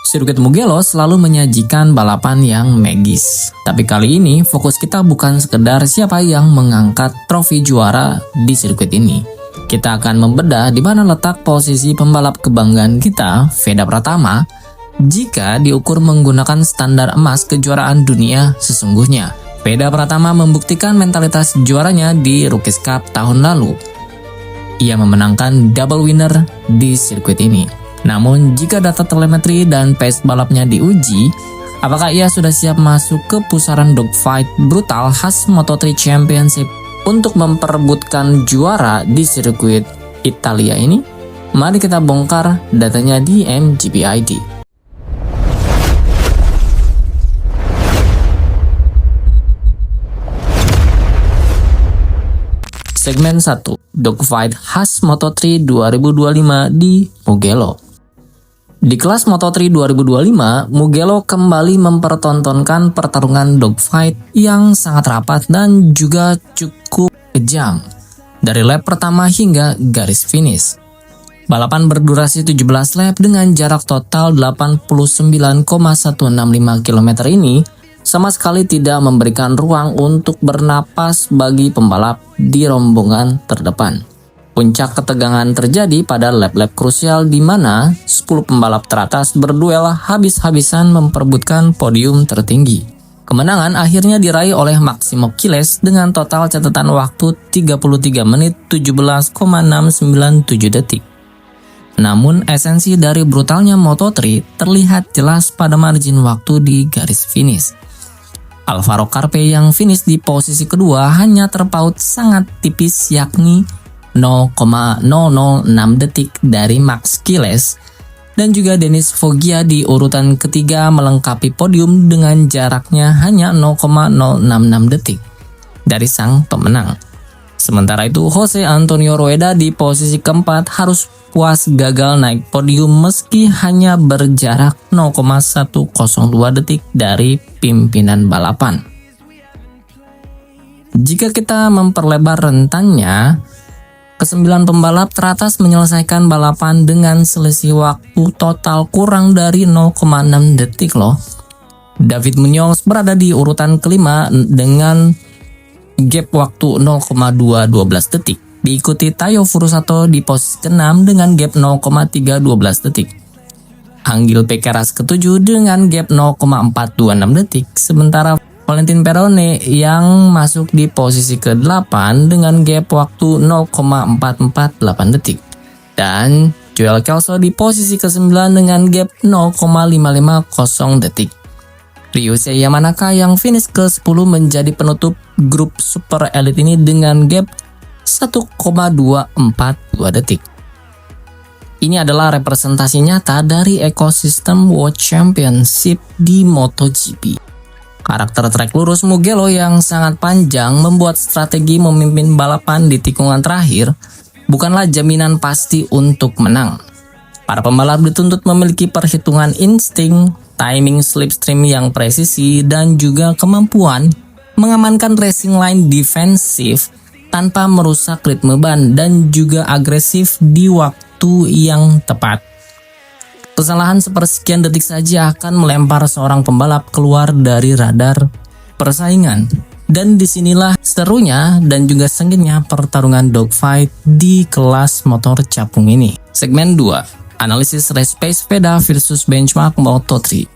Sirkuit Mugello selalu menyajikan balapan yang magis. Tapi kali ini fokus kita bukan sekedar siapa yang mengangkat trofi juara di sirkuit ini. Kita akan membedah di mana letak posisi pembalap kebanggaan kita, Veda Pratama, jika diukur menggunakan standar emas kejuaraan dunia sesungguhnya. Veda Pratama membuktikan mentalitas juaranya di Rookies Cup tahun lalu. Ia memenangkan double winner di sirkuit ini. Namun, jika data telemetri dan pace balapnya diuji, apakah ia sudah siap masuk ke pusaran dogfight brutal khas Moto3 Championship untuk memperebutkan juara di sirkuit Italia ini? Mari kita bongkar datanya di MGP-ID. Segmen 1, Dogfight khas Moto3 2025 di Mugello. Di kelas Moto3 2025, Mugello kembali mempertontonkan pertarungan dogfight yang sangat rapat dan juga cukup kejam dari lap pertama hingga garis finish. Balapan berdurasi 17 lap dengan jarak total 89,165 km ini sama sekali tidak memberikan ruang untuk bernapas bagi pembalap di rombongan terdepan. Puncak ketegangan terjadi pada lap-lap krusial di mana 10 pembalap teratas berduel habis-habisan memperebutkan podium tertinggi. Kemenangan akhirnya diraih oleh Maximo Quiles dengan total catatan waktu 33 menit 17,697 detik. Namun esensi dari brutalnya Moto3 terlihat jelas pada margin waktu di garis finish. Alvaro Carpe yang finish di posisi kedua hanya terpaut sangat tipis yakni 0,006 detik dari Max Quiles, dan juga Denis Foggia di urutan ketiga melengkapi podium dengan jaraknya hanya 0,066 detik dari sang pemenang. Sementara itu Jose Antonio Rueda di posisi keempat harus puas gagal naik podium meski hanya berjarak 0,102 detik dari pimpinan balapan. Jika kita memperlebar rentannya, ke-9 pembalap teratas menyelesaikan balapan dengan selisih waktu total kurang dari 0,6 detik loh. David Munoz berada di urutan kelima dengan gap waktu 0,212 detik. Diikuti Tayo Furusato di posisi ke-6 dengan gap 0,312 detik. Anggil Pekeras ke-7 dengan gap 0,426 detik. Sementara Valentin Perone yang masuk di posisi ke-8 dengan gap waktu 0,448 detik. Dan Joel Kelso di posisi ke-9 dengan gap 0,550 detik. Ryusei Yamanaka yang finish ke-10 menjadi penutup grup super elite ini dengan gap 1,242 detik. Ini adalah representasi nyata dari ekosistem World Championship di MotoGP. Karakter trek lurus Mugello yang sangat panjang membuat strategi memimpin balapan di tikungan terakhir bukanlah jaminan pasti untuk menang. Para pembalap dituntut memiliki perhitungan insting, timing slipstream yang presisi, dan juga kemampuan mengamankan racing line defensif tanpa merusak ritme ban dan juga agresif di waktu yang tepat. Kesalahan sepersekian detik saja akan melempar seorang pembalap keluar dari radar persaingan. Dan disinilah serunya dan juga sengitnya pertarungan dogfight di kelas motor capung ini. Segmen 2, analisis race pace Veda versus benchmark Moto3.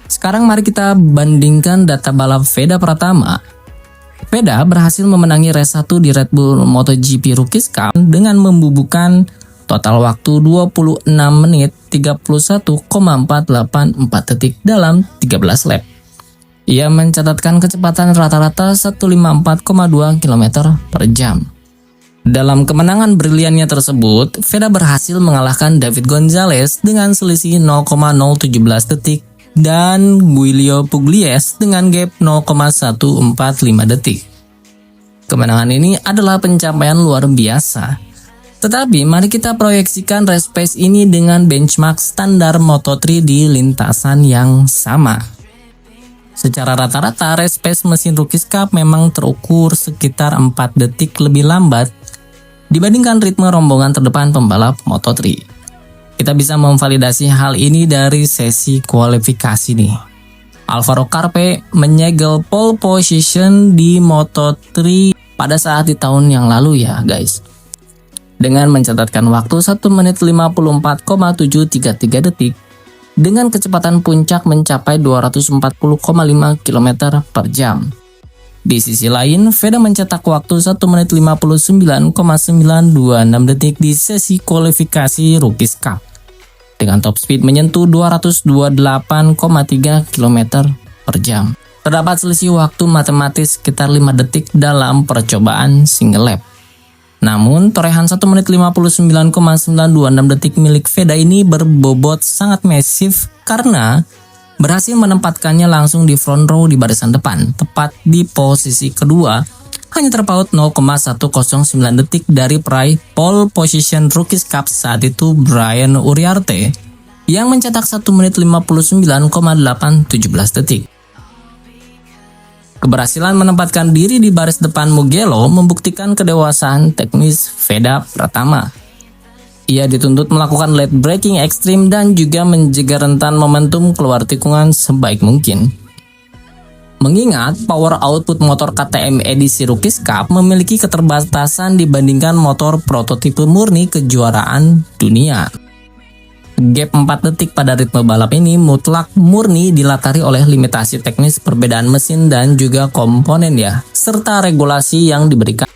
Sekarang mari kita bandingkan data balap Veda Pratama. Veda berhasil memenangi race 1 di Red Bull MotoGP Rookies Cup dengan membubuhkan total waktu 26 menit 31,484 detik dalam 13 lap. Ia mencatatkan kecepatan rata-rata 154,2 km per jam. Dalam kemenangan briliannya tersebut, Veda berhasil mengalahkan David Gonzalez dengan selisih 0,017 detik dan Giulio Pugliese dengan gap 0,145 detik. Kemenangan ini adalah pencapaian luar biasa. Tetapi mari kita proyeksikan race pace ini dengan benchmark standar Moto3 di lintasan yang sama. Secara rata-rata race pace mesin Rookies Cup memang terukur sekitar 4 detik lebih lambat dibandingkan ritme rombongan terdepan pembalap Moto3. Kita bisa memvalidasi hal ini dari sesi kualifikasi nih. Alvaro Carpe menyegel pole position di Moto3 pada saat di tahun yang lalu ya guys. Dengan mencatatkan waktu 1 menit 54,733 detik dengan kecepatan puncak mencapai 240,5 km per jam. Di sisi lain, Veda mencetak waktu 1 menit 59,926 detik di sesi kualifikasi Rookies Cup dengan top speed menyentuh 228,3 km per jam. Terdapat selisih waktu matematis sekitar 5 detik dalam percobaan single lap. Namun, torehan 1 menit 59,926 detik milik Veda ini berbobot sangat masif karena berhasil menempatkannya langsung di front row di barisan depan, tepat di posisi kedua, hanya terpaut 0,109 detik dari peraih pole position Rookies Cup saat itu Brian Uriarte yang mencetak 1 menit 59,817 detik. Keberhasilan menempatkan diri di baris depan Mugello membuktikan kedewasaan teknis Veda Pratama. Ia dituntut melakukan late braking ekstrim dan juga menjaga rentan momentum keluar tikungan sebaik mungkin. Mengingat power output motor KTM edisi Rookies Cup memiliki keterbatasan dibandingkan motor prototipe murni kejuaraan dunia. Gap 4 detik pada ritme balap ini mutlak murni dilatari oleh limitasi teknis perbedaan mesin dan juga komponen ya, serta regulasi yang diberikan.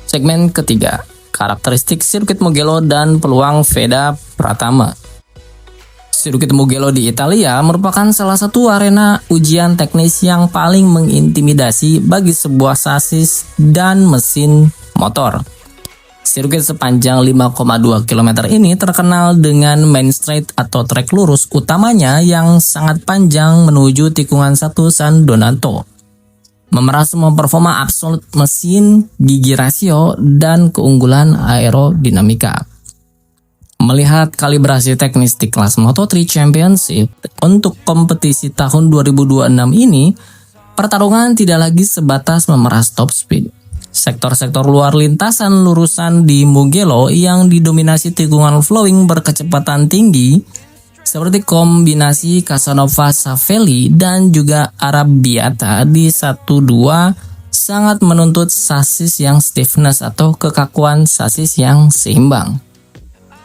Segmen ketiga, karakteristik sirkuit Mugello dan peluang Veda Pratama. Sirkuit Mugello di Italia merupakan salah satu arena ujian teknis yang paling mengintimidasi bagi sebuah sasis dan mesin motor. Sirkuit sepanjang 5,2 km ini terkenal dengan main straight atau trek lurus utamanya yang sangat panjang menuju tikungan 1 San Donato. Memeras semua performa absolut mesin, gigi rasio, dan keunggulan aerodinamika. Melihat kalibrasi teknis di kelas Moto3 Championship untuk kompetisi tahun 2026 ini, pertarungan tidak lagi sebatas memeras top speed. Sektor-sektor luar lintasan lurusan di Mugello yang didominasi tikungan flowing berkecepatan tinggi seperti kombinasi Casanova Savelli dan juga Arrabbiata di 1-2 sangat menuntut sasis yang stiffness atau kekakuan sasis yang seimbang.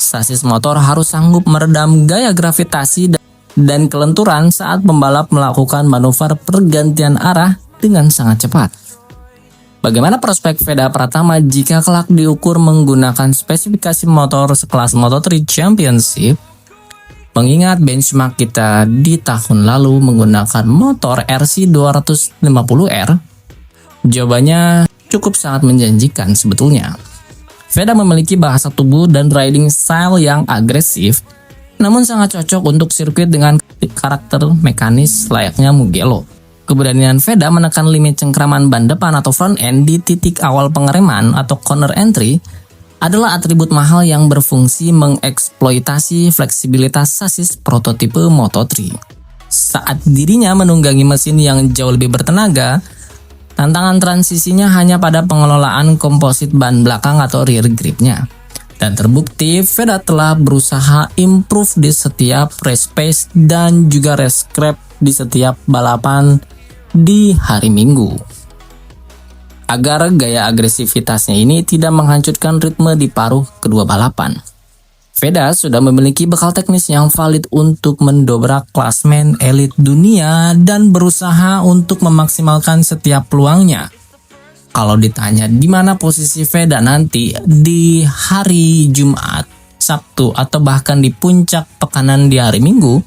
Sasis motor harus sanggup meredam gaya gravitasi dan kelenturan saat pembalap melakukan manuver pergantian arah dengan sangat cepat. Bagaimana prospek Veda Pratama jika kelak diukur menggunakan spesifikasi motor sekelas Moto3 Championship? Mengingat benchmark kita di tahun lalu menggunakan motor RC250R, jawabannya cukup sangat menjanjikan sebetulnya. Veda memiliki bahasa tubuh dan riding style yang agresif, namun sangat cocok untuk sirkuit dengan karakter mekanis layaknya Mugello. Keberanian Veda menekan limit cengkraman ban depan atau front end di titik awal pengereman atau corner entry adalah atribut mahal yang berfungsi mengeksploitasi fleksibilitas sasis prototipe Moto3. Saat dirinya menunggangi mesin yang jauh lebih bertenaga, tantangan transisinya hanya pada pengelolaan komposit ban belakang atau rear gripnya. Dan terbukti Veda telah berusaha improve di setiap race pace dan juga race scrap di setiap balapan di hari Minggu. Agar gaya agresivitasnya ini tidak menghancurkan ritme di paruh kedua balapan, Veda sudah memiliki bekal teknis yang valid untuk mendobrak klasmen elit dunia dan berusaha untuk memaksimalkan setiap peluangnya. Kalau ditanya di mana posisi Veda nanti di hari Jumat, Sabtu, atau bahkan di puncak pekanan di hari Minggu,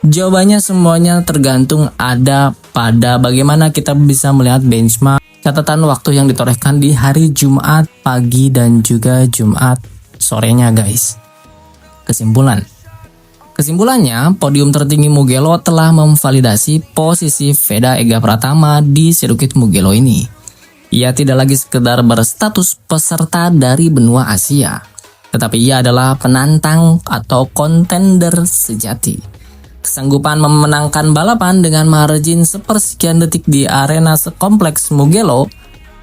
jawabannya semuanya tergantung ada pada bagaimana kita bisa melihat benchmark catatan waktu yang ditorehkan di hari Jumat pagi dan juga Jumat sorenya guys. Kesimpulannya, podium tertinggi Mugello telah memvalidasi posisi Veda Ega Pratama di sirkuit Mugello ini. Ia tidak lagi sekedar berstatus peserta dari benua Asia, tetapi ia adalah penantang atau kontender sejati. Kesanggupan memenangkan balapan dengan margin sepersekian detik di arena sekompleks Mugello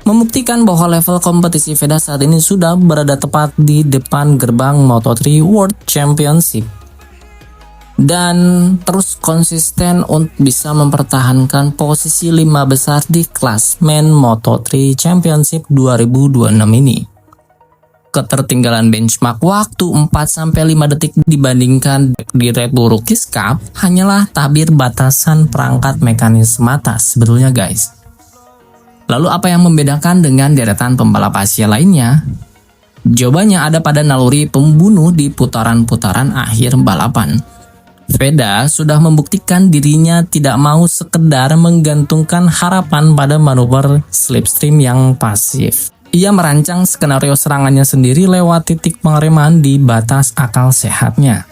membuktikan bahwa level kompetisi Veda saat ini sudah berada tepat di depan gerbang Moto3 World Championship. Dan terus konsisten untuk bisa mempertahankan posisi 5 besar di klasmen Moto3 Championship 2026 ini. Ketertinggalan benchmark waktu 4-5 detik dibandingkan di Red Bull Rookies Cup hanyalah tabir batasan perangkat mekanis semata sebetulnya guys. Lalu apa yang membedakan dengan deretan pembalap Asia lainnya? Jawabannya ada pada naluri pembunuh di putaran-putaran akhir balapan. Veda sudah membuktikan dirinya tidak mau sekedar menggantungkan harapan pada manuver slipstream yang pasif. Ia merancang skenario serangannya sendiri lewat titik pengereman di batas akal sehatnya.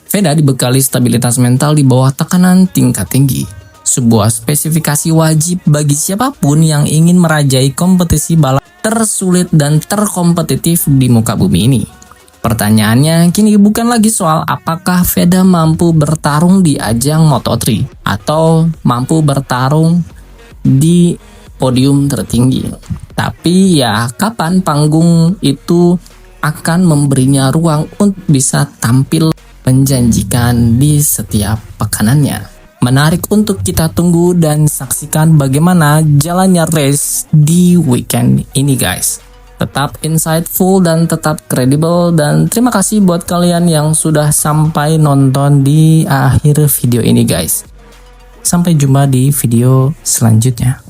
Veda dibekali stabilitas mental di bawah tekanan tingkat tinggi. Sebuah spesifikasi wajib bagi siapapun yang ingin merajai kompetisi balap tersulit dan terkompetitif di muka bumi ini. Pertanyaannya kini bukan lagi soal apakah Veda mampu bertarung di ajang Moto3 atau mampu bertarung di podium tertinggi. Tapi ya kapan panggung itu akan memberinya ruang untuk bisa tampil menjanjikan di setiap pekanannya. Menarik untuk kita tunggu dan saksikan bagaimana jalannya race di weekend ini guys. Tetap insightful dan tetap kredibel, dan terima kasih buat kalian yang sudah sampai nonton di akhir video ini guys. Sampai jumpa di video selanjutnya.